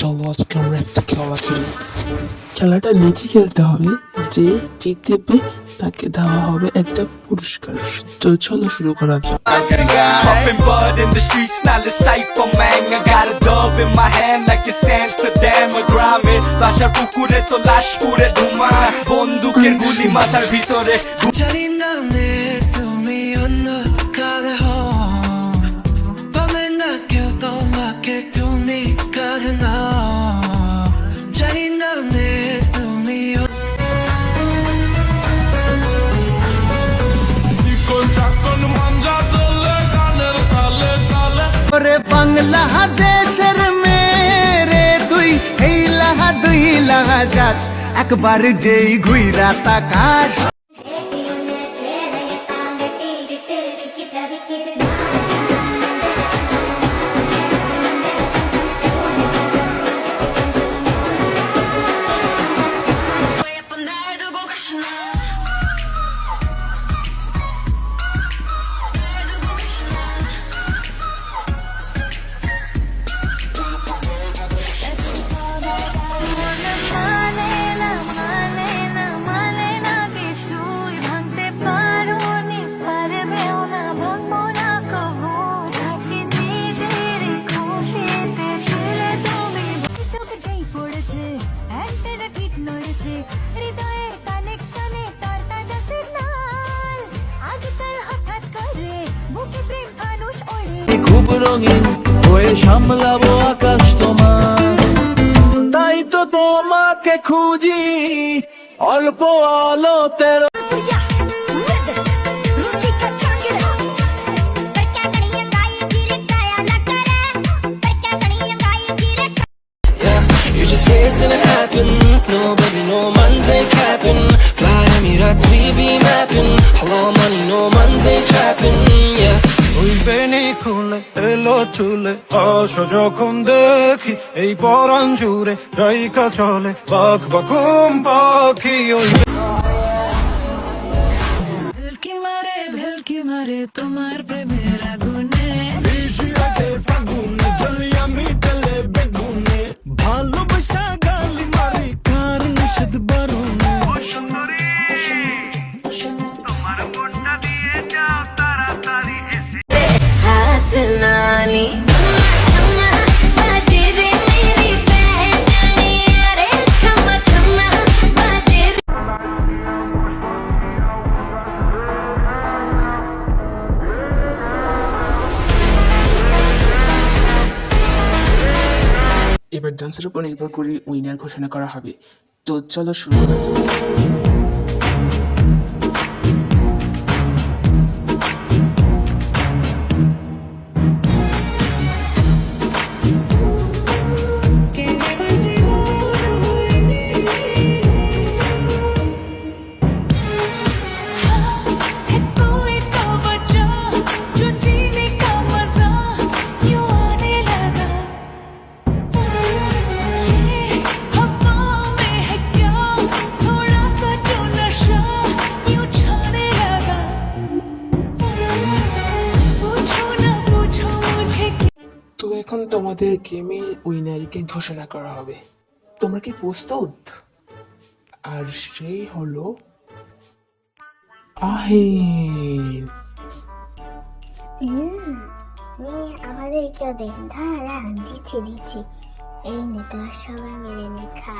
চলো আজকে আমরা একটা খেলা খেলি। খেলাটা নিচে খেলতে হবে, যে জিতবে তাকে দেওয়া হবে একটা পুরস্কার। তো চলো শুরু করা যাক। Puffin' bud in the streets, not a sight for man. I got a dub in my hand like it's Amsterdam or Gromit. Bashar pukure to lash pure dhuma. Bonduker guli mathar bhitore. জানি না নে তুমি অন্য কারো 밤에 나 껴도 맞게 তুমি কারণ জানি না নে তুমি ওরে বাংলাদেশের মেরে তুই এই লাহা দুই লাহা যাস একবার যেই ঘুইরা তাকাস খুব রঙিন হয়ে সামলাবো আকাশ তোমার তাই তো তোমাকে খুঁজি অল্প আলোতের You just say it till it happens. Nobody, no man's ain't capping. Fly Emirates, we be mapping. Hello, money, no man's ain't trapping. Yeah. ওই বেনি খুলে এলো চুলে আসো যখন দেখি এই পরাণ জুড়ে রাইকা চলে বাক বাকুম পাখি ওই ভেলকি মারে তোমার প্রেমের আগুনে ভালোবাসা গালি মারে কার নিষেধ বারণে হাত নানি এবার ডান্সের উপর নির্ভর করে উইনার ঘোষণা করা হবে। তো চলো শুরু করা যাক। তো এখন তোমাদের গেমের উইনারকে ঘোষণা করা হবে। তোমরা কি প্রস্তুত? আর সেই হলো আহিন। আমাদেরকেও দে, দাঁড়া দিচ্ছি এই নে তোরা সবাই মিলে নে খা।